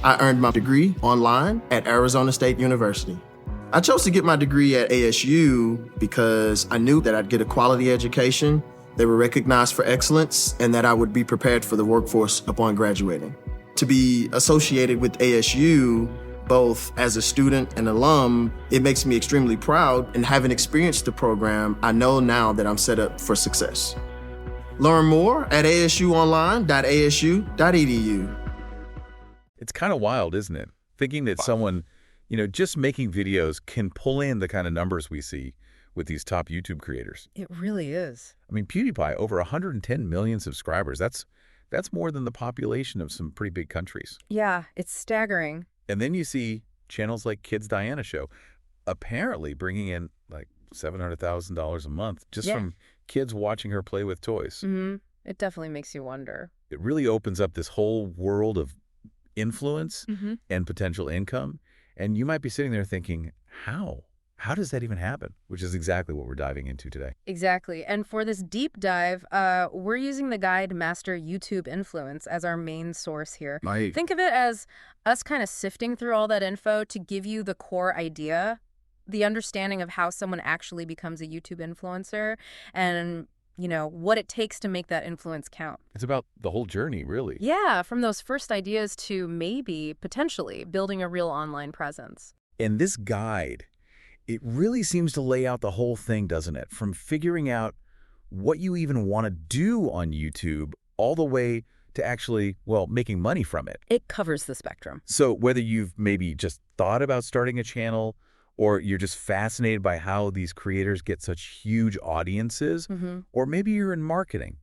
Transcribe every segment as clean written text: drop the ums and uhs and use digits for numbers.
I earned my degree online at Arizona State University. I chose to get my degree at ASU because I knew that I'd get a quality education, they were recognized for excellence, and that I would be prepared for the workforce upon graduating. To be associated with ASU, both as a student and alum, it makes me extremely proud, and having experienced the program, I know now that I'm set up for success. Learn more at asuonline.asu.edu. It's kind of wild, isn't it? Thinking that someone, just making videos can pull in the kind of numbers we see with these top YouTube creators. It really is. I mean, PewDiePie, over 110 million subscribers. That's more than the population of some pretty big countries. Yeah, it's staggering. And then you see channels like Kids Diana Show apparently bringing in like $700,000 a month just from kids watching her play with toys. Mm-hmm. It definitely makes you wonder. It really opens up this whole world of influence and potential income. And you might be sitting there thinking, how? How does that even happen? Which is exactly what we're diving into today. Exactly. And for this deep dive, we're using the guide Master YouTube Influence as our main source here. Think of it as us kind of sifting through all that info to give you the core idea, the understanding of how someone actually becomes a YouTube influencer, and what it takes to make that influence count. It's about the whole journey, really. Yeah, from those first ideas to maybe, potentially, building a real online presence. And this guide, it really seems to lay out the whole thing, doesn't it? From figuring out what you even want to do on YouTube all the way to actually, making money from it. It covers the spectrum. So whether you've maybe just thought about starting a channel, or you're just fascinated by how these creators get such huge audiences, or maybe you're in marketing,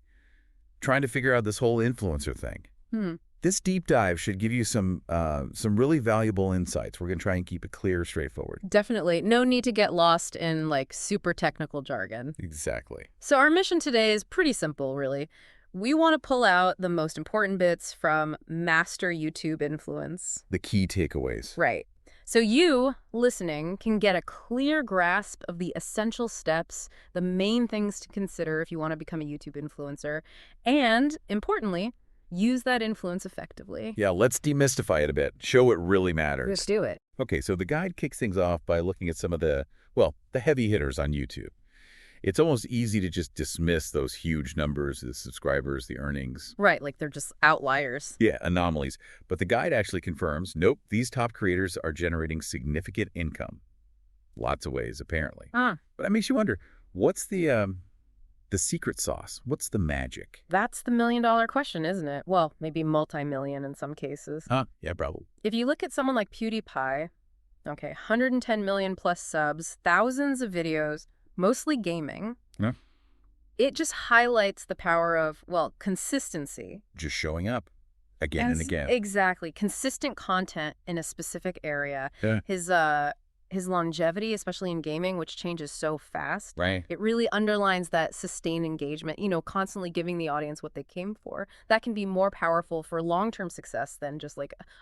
trying to figure out this whole influencer thing. This deep dive should give you some really valuable insights. We're going to try and keep it clear, straightforward. Definitely. No need to get lost in super technical jargon. Exactly. So our mission today is pretty simple, really. We want to pull out the most important bits from Master YouTube Influence. The key takeaways. Right. So you, listening, can get a clear grasp of the essential steps, the main things to consider if you want to become a YouTube influencer, and, importantly, use that influence effectively. Yeah, let's demystify it a bit. Show what really matters. Let's do it. Okay, so the guide kicks things off by looking at some of the heavy hitters on YouTube. It's almost easy to just dismiss those huge numbers, the subscribers, the earnings. Right, like they're just outliers. Yeah, anomalies. But the guide actually confirms, nope, these top creators are generating significant income. Lots of ways, apparently. But that makes you wonder, what's the secret sauce? What's the magic? That's the million-dollar question, isn't it? Well, maybe multi-million in some cases. Yeah, probably. If you look at someone like PewDiePie, 110 million plus subs, thousands of videos, mostly gaming. Yeah. It just highlights the power of, consistency. Just showing up again and again. Exactly. Consistent content in a specific area. Yeah. His longevity, especially in gaming, which changes so fast. Right. It really underlines that sustained engagement, constantly giving the audience what they came for. That can be more powerful for long-term success than just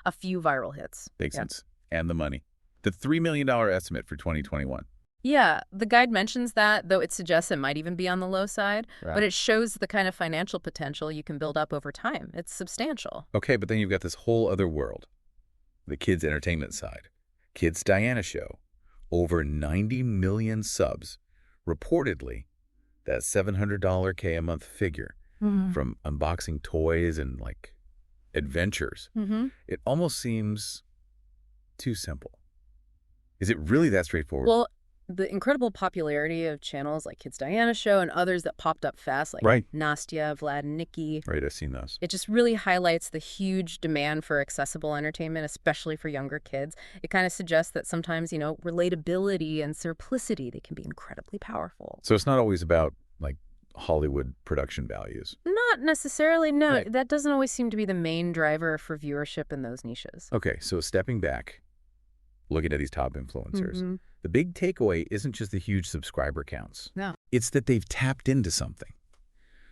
a few viral hits. Makes sense. And the money. The $3 million estimate for 2021. Yeah, the guide mentions that, though it suggests it might even be on the low side, but it shows the kind of financial potential you can build up over time. It's substantial. Okay, but then you've got this whole other world, the kids' entertainment side. Kids Diana Show, over 90 million subs. Reportedly, that $700K a month figure from unboxing toys and adventures. It almost seems too simple. Is it really that straightforward? Well, the incredible popularity of channels like Kids Diana Show and others that popped up fast, like Nastya, Vlad, and Nikki. Right, I've seen those. It just really highlights the huge demand for accessible entertainment, especially for younger kids. It kind of suggests that sometimes, relatability and simplicity, they can be incredibly powerful. So it's not always about, Hollywood production values. Not necessarily, no. Right. That doesn't always seem to be the main driver for viewership in those niches. Okay, so stepping back, looking at these top influencers, the big takeaway isn't just the huge subscriber counts. No. It's that they've tapped into something.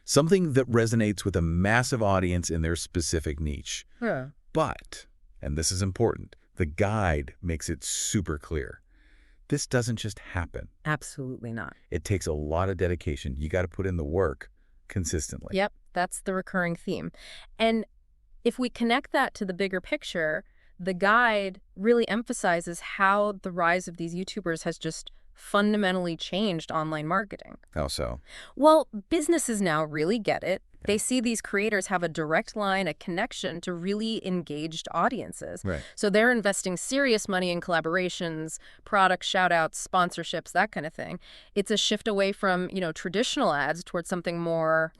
Something that resonates with a massive audience in their specific niche. Yeah. But, and this is important, the guide makes it super clear. This doesn't just happen. Absolutely not. It takes a lot of dedication. You got to put in the work consistently. Yep, that's the recurring theme. And if we connect that to the bigger picture, The guide really emphasizes how the rise of these YouTubers has just fundamentally changed online marketing. How so? Well, businesses now really get it. They see these creators have a direct line, a connection to really engaged audiences. Right. So they're investing serious money in collaborations, product shout-outs, sponsorships, that kind of thing. It's a shift away from, traditional ads towards something more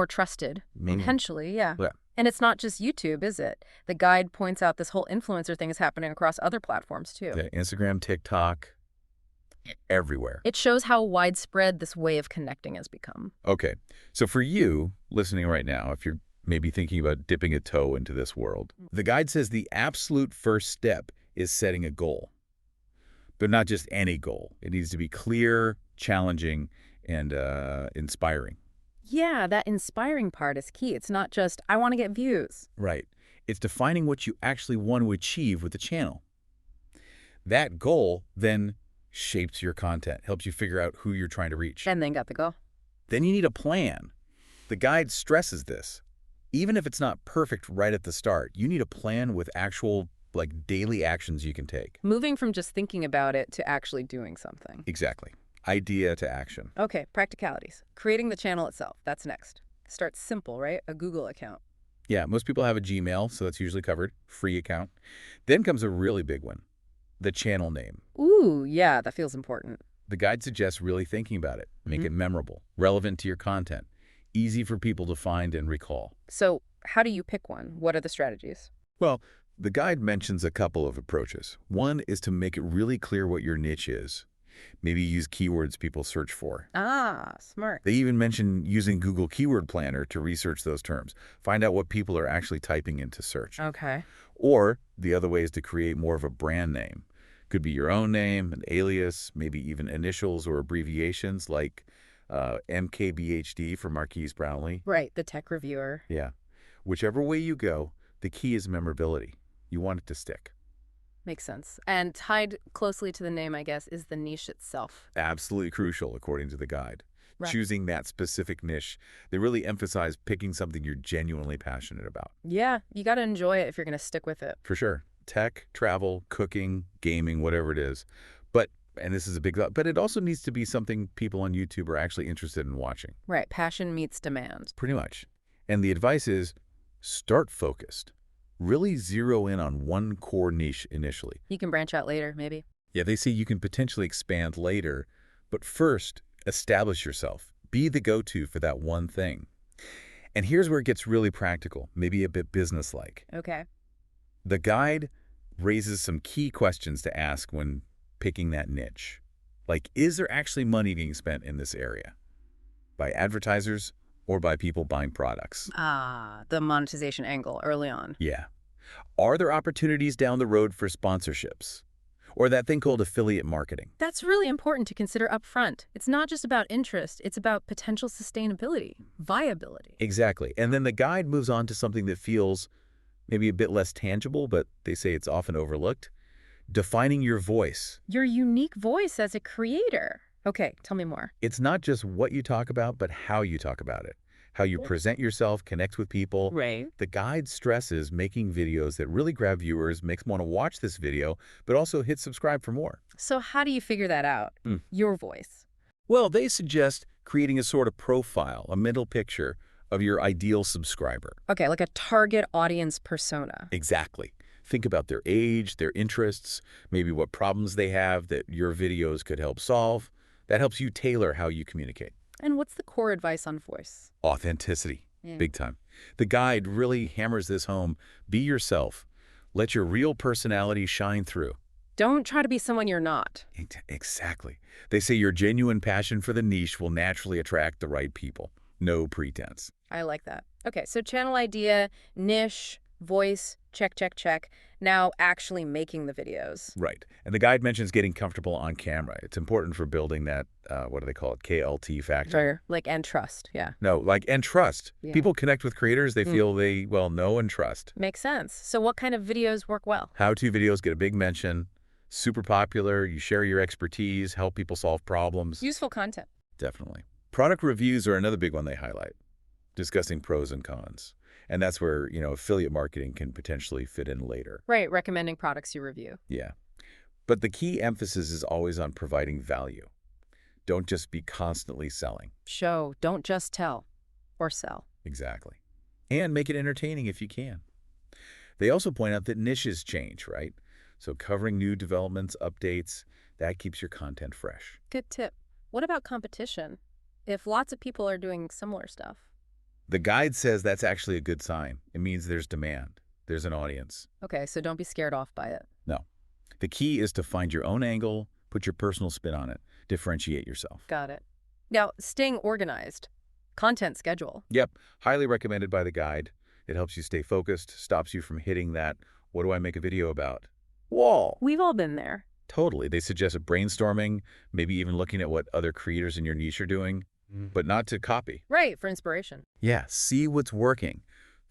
trusted, potentially, yeah. And it's not just YouTube, is it? The guide points out this whole influencer thing is happening across other platforms, too. Yeah, Instagram, TikTok, everywhere. It shows how widespread this way of connecting has become. Okay, so for you listening right now, if you're maybe thinking about dipping a toe into this world, the guide says the absolute first step is setting a goal. But not just any goal. It needs to be clear, challenging, and inspiring. Yeah, that inspiring part is key. It's not just, I want to get views. Right. It's defining what you actually want to achieve with the channel. That goal then shapes your content, helps you figure out who you're trying to reach. And then got the goal. Then you need a plan. The guide stresses this. Even if it's not perfect right at the start, you need a plan with actual, daily actions you can take. Moving from just thinking about it to actually doing something. Exactly. Idea to action. Okay, practicalities. Creating the channel itself. That's next. Starts simple, right? A Google account. Yeah, most people have a Gmail, so that's usually covered. Free account. Then comes a really big one. The channel name. Ooh, yeah, that feels important. The guide suggests really thinking about it. Make it memorable, relevant to your content, easy for people to find and recall. So how do you pick one? What are the strategies? Well, the guide mentions a couple of approaches. One is to make it really clear what your niche is. Maybe use keywords people search for. Ah, smart. They even mention using Google Keyword Planner to research those terms. Find out what people are actually typing into search. Okay. Or the other way is to create more of a brand name. Could be your own name, an alias, maybe even initials or abbreviations like MKBHD for Marquise Brownlee. Right, the tech reviewer. Yeah. Whichever way you go, the key is memorability. You want it to stick. Makes sense. And tied closely to the name, I guess, is the niche itself. Absolutely crucial, according to the guide. Right. Choosing that specific niche. They really emphasize picking something you're genuinely passionate about. Yeah, you got to enjoy it if you're going to stick with it. For sure. Tech, travel, cooking, gaming, whatever it is. But, and this is a big thought, but it also needs to be something people on YouTube are actually interested in watching. Right. Passion meets demand. Pretty much. And the advice is start focused. Really zero in on one core niche initially. You can branch out later, maybe. Yeah, they say you can potentially expand later, but first, establish yourself. Be the go-to for that one thing. And here's where it gets really practical, maybe a bit businesslike. Okay. The guide raises some key questions to ask when picking that niche. Like, is there actually money being spent in this area? By advertisers or by people buying products? Ah, the monetization angle early on. Yeah. Are there opportunities down the road for sponsorships? Or that thing called affiliate marketing? That's really important to consider up front. It's not just about interest, it's about potential sustainability, viability. Exactly. And then the guide moves on to something that feels maybe a bit less tangible, but they say it's often overlooked. Defining your voice. Your unique voice as a creator. Okay, tell me more. It's not just what you talk about, but how you talk about it. How you present yourself, connect with people. Right. The guide stresses making videos that really grab viewers, makes them want to watch this video, but also hit subscribe for more. So how do you figure that out? Your voice. Well, they suggest creating a sort of profile, a mental picture of your ideal subscriber. Okay, like a target audience persona. Exactly. Think about their age, their interests, maybe what problems they have that your videos could help solve. That helps you tailor how you communicate. And what's the core advice on voice? Authenticity. Yeah. Big time. The guide really hammers this home. Be yourself. Let your real personality shine through. Don't try to be someone you're not. Exactly. They say your genuine passion for the niche will naturally attract the right people. No pretense. I like that. Okay, so channel idea, niche, voice, check, check, check. Now actually making the videos. Right. And the guide mentions getting comfortable on camera. It's important for building that, what do they call it, KLT factor. Sure. And trust, yeah. No, and trust. Yeah. People connect with creators they feel they, know and trust. Makes sense. So what kind of videos work well? How-to videos get a big mention. Super popular. You share your expertise, help people solve problems. Useful content. Definitely. Product reviews are another big one they highlight, discussing pros and cons. And that's where, affiliate marketing can potentially fit in later. Right, recommending products you review. Yeah. But the key emphasis is always on providing value. Don't just be constantly selling. Show, don't just tell or sell. Exactly. And make it entertaining if you can. They also point out that niches change, right? So covering new developments, updates, that keeps your content fresh. Good tip. What about competition? If lots of people are doing similar stuff. The guide says that's actually a good sign. It means there's demand. There's an audience. Okay, so don't be scared off by it. No. The key is to find your own angle, put your personal spin on it, differentiate yourself. Got it. Now, staying organized. Content schedule. Yep. Highly recommended by the guide. It helps you stay focused, stops you from hitting that, what do I make a video about? Wall. We've all been there. Totally. They suggest brainstorming, maybe even looking at what other creators in your niche are doing, but not to copy. Right, for inspiration. Yeah, see what's working.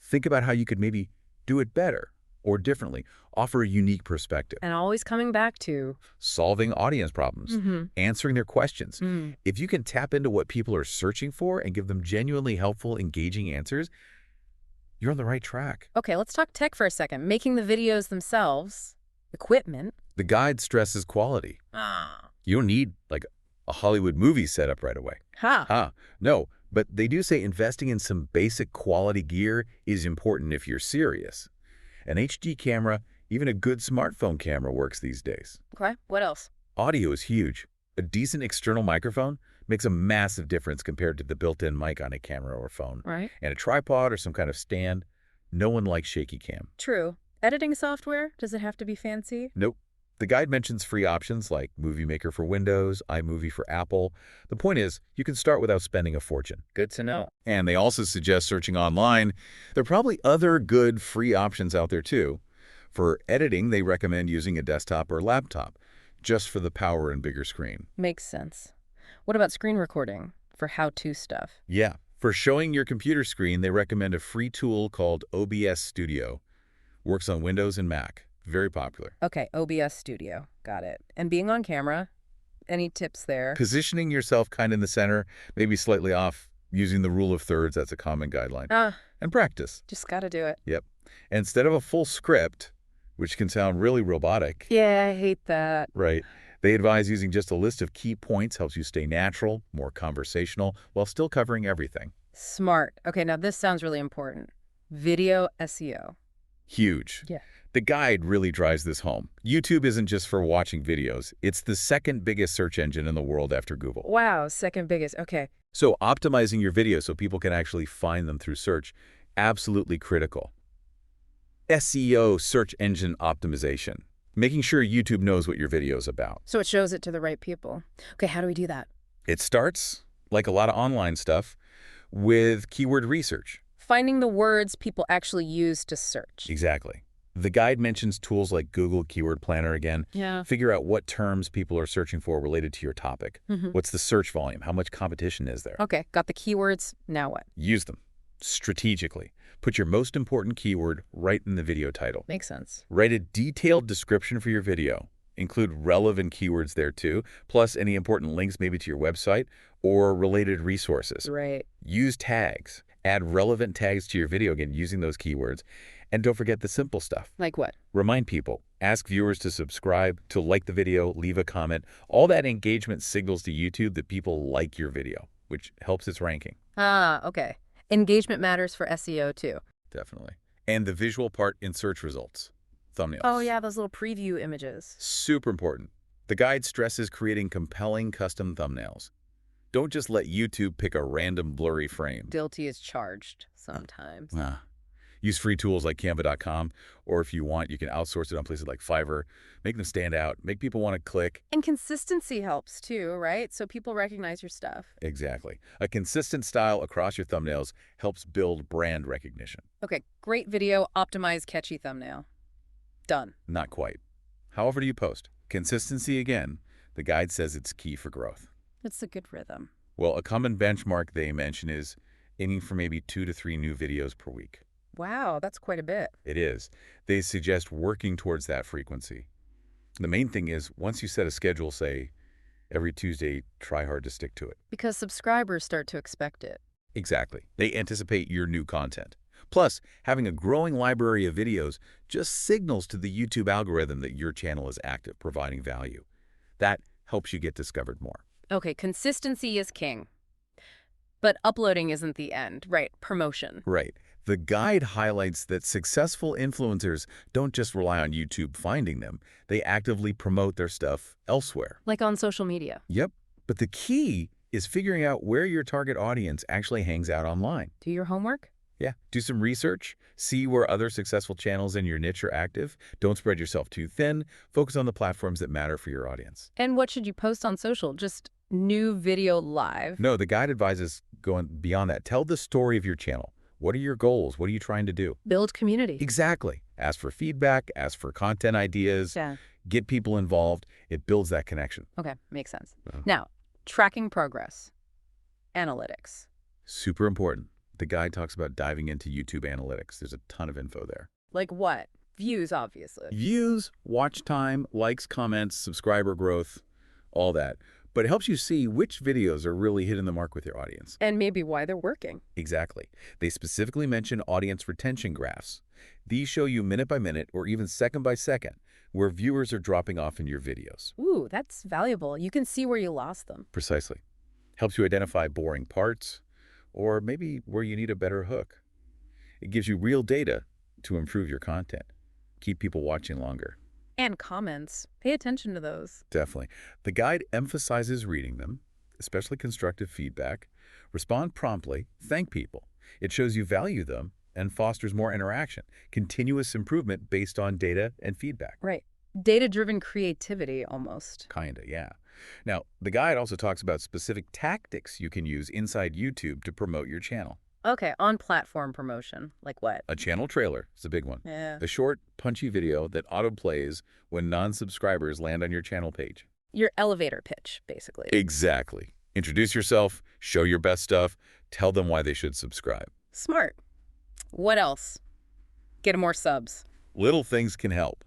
Think about how you could maybe do it better or differently, offer a unique perspective. And always coming back to Solving audience problems, answering their questions. If you can tap into what people are searching for and give them genuinely helpful, engaging answers, you're on the right track. Okay, let's talk tech for a second. Making the videos themselves, equipment. The guide stresses quality. You don't need like a Hollywood movie setup right away. No, but they do say investing in some basic quality gear is important if you're serious. An HD camera, even a good smartphone camera works these days. Okay, what else? Audio is huge. A decent external microphone makes a massive difference compared to the built-in mic on a camera or phone. Right. And a tripod or some kind of stand, no one likes shaky cam. True. Editing software, does it have to be fancy? Nope. The guide mentions free options like Movie Maker for Windows, iMovie for Apple. The point is, you can start without spending a fortune. Good to know. And they also suggest searching online. There are probably other good free options out there too. For editing, they recommend using a desktop or laptop, just for the power and bigger screen. Makes sense. What about screen recording for how-to stuff? Yeah. For showing your computer screen, they recommend a free tool called OBS Studio. Works on Windows and Mac. Very popular. Okay, OBS Studio. Got it. And being on camera, any tips there? Positioning yourself kind of in the center, maybe slightly off, using the rule of thirds, that's a common guideline. And practice. Just gotta do it. Yep. And instead of a full script, which can sound really robotic. Yeah, I hate that. Right. They advise using just a list of key points, helps you stay natural, more conversational, while still covering everything. Smart. Okay, now this sounds really important. Video SEO. Huge. Yeah. The guide really drives this home. YouTube isn't just for watching videos. It's the second biggest search engine in the world after Google. Wow, second biggest. Okay. So optimizing your videos so people can actually find them through search, absolutely critical. SEO, search engine optimization. Making sure YouTube knows what your video is about. So it shows it to the right people. Okay, how do we do that? It starts, like a lot of online stuff, with keyword research. Finding the words people actually use to search. Exactly. The guide mentions tools like Google Keyword Planner again. Yeah. Figure out what terms people are searching for related to your topic. What's the search volume? How much competition is there? Okay, got the keywords. Now what? Use them strategically. Put your most important keyword right in the video title. Makes sense. Write a detailed description for your video. Include relevant keywords there too, plus any important links maybe to your website or related resources. Right. Use tags. Add relevant tags to your video, again, using those keywords. And don't forget the simple stuff. Like what? Remind people. Ask viewers to subscribe, to like the video, leave a comment. All that engagement signals to YouTube that people like your video, which helps its ranking. Okay. Engagement matters for SEO too. Definitely. And the visual part in search results. Thumbnails. Oh yeah, those little preview images. Super important. The guide stresses creating compelling custom thumbnails. Don't just let YouTube pick a random blurry frame. Guilty is charged sometimes. Use free tools like Canva.com, or if you want, you can outsource it on places like Fiverr. Make them stand out, make people want to click. And consistency helps too, right? So people recognize your stuff. Exactly. A consistent style across your thumbnails helps build brand recognition. Okay, great video, optimize catchy thumbnail. Done. Not quite. However do you post? Consistency again. The guide says it's key for growth. It's a good rhythm. Well, a common benchmark they mention is aiming for maybe 2 to 3 new videos per week. Wow, that's quite a bit. It is. They suggest working towards that frequency. The main thing is, once you set a schedule, say, every Tuesday, try hard to stick to it. Because subscribers start to expect it. Exactly. They anticipate your new content. Plus, having a growing library of videos just signals to the YouTube algorithm that your channel is active, providing value. That helps you get discovered more. Okay, consistency is king. But uploading isn't the end, right? Promotion. Right. The guide highlights that successful influencers don't just rely on YouTube finding them. They actively promote their stuff elsewhere. Like on social media. Yep. But the key is figuring out where your target audience actually hangs out online. Do your homework? Yeah. Do some research. See where other successful channels in your niche are active. Don't spread yourself too thin. Focus on the platforms that matter for your audience. And what should you post on social? Just new video live? No, the guide advises going beyond that. Tell the story of your channel. What are your goals? What are you trying to do? Build community. Exactly. Ask for feedback. Ask for content ideas. Yeah. Get people involved. It builds that connection. Okay, makes sense. Now, tracking progress. Analytics. Super important. The guide talks about diving into YouTube analytics. There's a ton of info there. Like what? Views, obviously. Views, watch time, likes, comments, subscriber growth, all that. But it helps you see which videos are really hitting the mark with your audience. And maybe why they're working. Exactly. They specifically mention audience retention graphs. These show you minute by minute or even second by second where viewers are dropping off in your videos. Ooh, that's valuable. You can see where you lost them. Precisely. Helps you identify boring parts or maybe where you need a better hook. It gives you real data to improve your content. Keep people watching longer. And comments. Pay attention to those. Definitely. The guide emphasizes reading them, especially constructive feedback. Respond promptly. Thank people. It shows you value them and fosters more interaction. Continuous improvement based on data and feedback. Right. Data-driven creativity, almost. Kinda, yeah. Now, the guide also talks about specific tactics you can use inside YouTube to promote your channel. Okay, on-platform promotion. Like what? A channel trailer is a big one. Yeah. A short, punchy video that auto-plays when non-subscribers land on your channel page. Your elevator pitch, basically. Exactly. Introduce yourself, show your best stuff, tell them why they should subscribe. Smart. What else? Get more subs. Little things can help.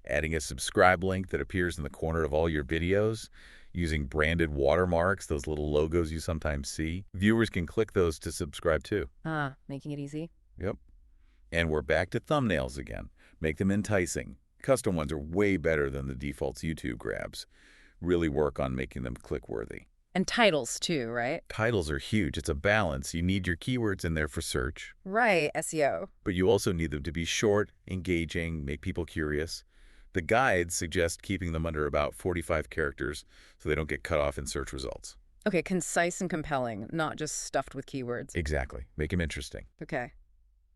Adding a subscribe link that appears in the corner of all your videos, using branded watermarks, those little logos you sometimes see. Viewers can click those to subscribe too. Making it easy. Yep. And we're back to thumbnails again. Make them enticing. Custom ones are way better than the defaults YouTube grabs. Really work on making them click-worthy. And titles too, right? Titles are huge. It's a balance. You need your keywords in there for search. Right, SEO. But you also need them to be short, engaging, make people curious. The guides suggest keeping them under about 45 characters so they don't get cut off in search results. Okay, concise and compelling, not just stuffed with keywords. Exactly. Make them interesting. Okay.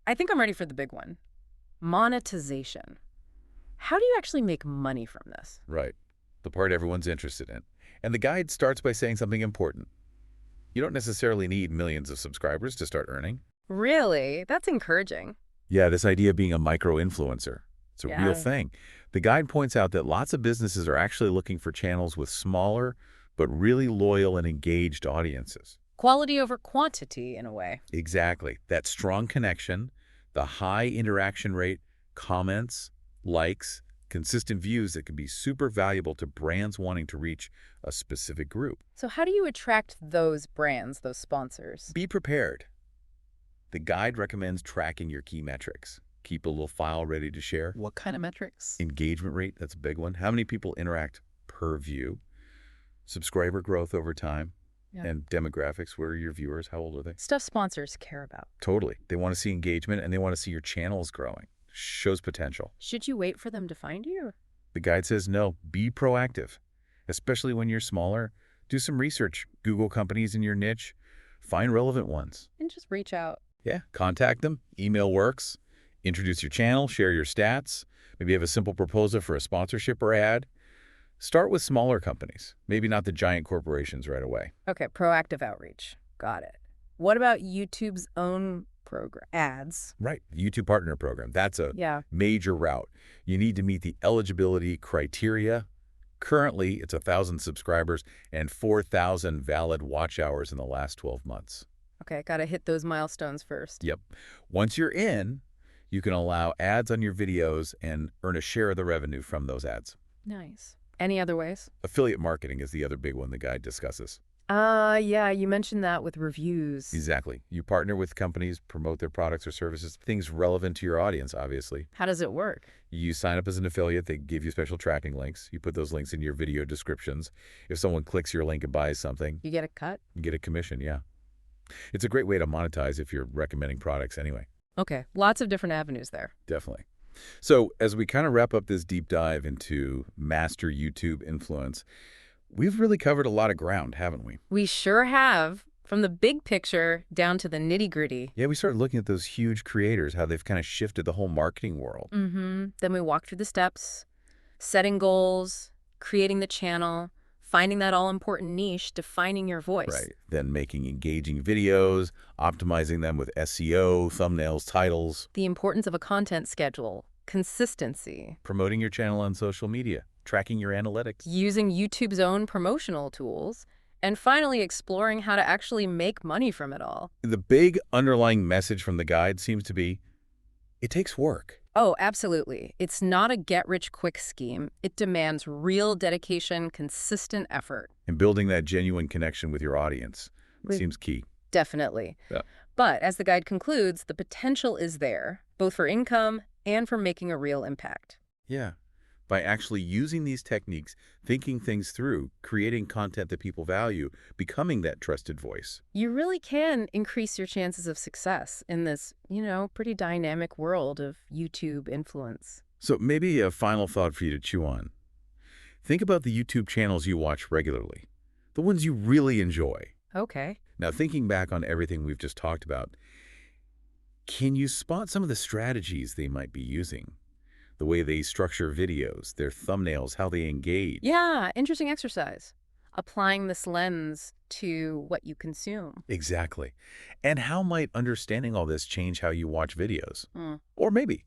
I think I'm ready for the big one. Monetization. How do you actually make money from this? Right. The part everyone's interested in. And the guide starts by saying something important. You don't necessarily need millions of subscribers to start earning. Really? That's encouraging. Yeah, this idea of being a micro-influencer. It's a real thing. The guide points out that lots of businesses are actually looking for channels with smaller, but really loyal and engaged audiences. Quality over quantity, in a way. Exactly. That strong connection, the high interaction rate, comments, likes, consistent views that can be super valuable to brands wanting to reach a specific group. So how do you attract those brands, those sponsors? Be prepared. The guide recommends tracking your key metrics. Keep a little file ready to share. What kind of metrics? Engagement rate, that's a big one. How many people interact per view? Subscriber growth over time. Yeah. And demographics, where are your viewers? How old are they? Stuff sponsors care about. Totally. They want to see engagement and they want to see your channels growing. Shows potential. Should you wait for them to find you? The guide says no, be proactive. Especially when you're smaller, do some research. Google companies in your niche. Find relevant ones. And just reach out. Yeah, contact them. Email works. Introduce your channel, share your stats. Maybe have a simple proposal for a sponsorship or ad. Start with smaller companies, maybe not the giant corporations right away. Okay, proactive outreach. Got it. What about YouTube's own program? Ads. Right, YouTube Partner Program. That's a Yeah. major route. You need to meet the eligibility criteria. Currently, it's 1,000 subscribers and 4,000 valid watch hours in the last 12 months. Okay, gotta hit those milestones first. Yep. Once you're in, you can allow ads on your videos and earn a share of the revenue from those ads. Nice. Any other ways? Affiliate marketing is the other big one the guide discusses. Yeah, you mentioned that with reviews. Exactly. You partner with companies, promote their products or services, things relevant to your audience, obviously. How does it work? You sign up as an affiliate, they give you special tracking links. You put those links in your video descriptions. If someone clicks your link and buys something, You get a cut? you get a commission, yeah. It's a great way to monetize if you're recommending products anyway. Okay, lots of different avenues there. Definitely. So as we kind of wrap up this deep dive into master YouTube influence, we've really covered a lot of ground, haven't we? We sure have, from the big picture down to the nitty-gritty. Yeah, we started looking at those huge creators, how they've kind of shifted the whole marketing world. Then we walked through the steps, setting goals, creating the channel, finding that all-important niche, defining your voice. Right. Then making engaging videos, optimizing them with SEO, thumbnails, titles. The importance of a content schedule, consistency. Promoting your channel on social media, tracking your analytics. Using YouTube's own promotional tools. And finally, exploring how to actually make money from it all. The big underlying message from the guide seems to be, it takes work. Oh, absolutely. It's not a get-rich-quick scheme. It demands real dedication, consistent effort. And building that genuine connection with your audience seems key. Definitely. Yeah. But as the guide concludes, the potential is there, both for income and for making a real impact. Yeah. By actually using these techniques, thinking things through, creating content that people value, becoming that trusted voice. You really can increase your chances of success in this, pretty dynamic world of YouTube influence. So maybe a final thought for you to chew on. Think about the YouTube channels you watch regularly, the ones you really enjoy. Okay. Now, thinking back on everything we've just talked about, can you spot some of the strategies they might be using? The way they structure videos, their thumbnails, how they engage. Yeah, interesting exercise. Applying this lens to what you consume. Exactly. And how might understanding all this change how you watch videos? Or maybe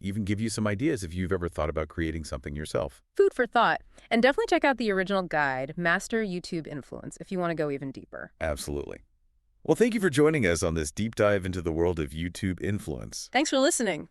even give you some ideas if you've ever thought about creating something yourself. Food for thought. And definitely check out the original guide, Master YouTube Influence, if you want to go even deeper. Absolutely. Well, thank you for joining us on this deep dive into the world of YouTube influence. Thanks for listening.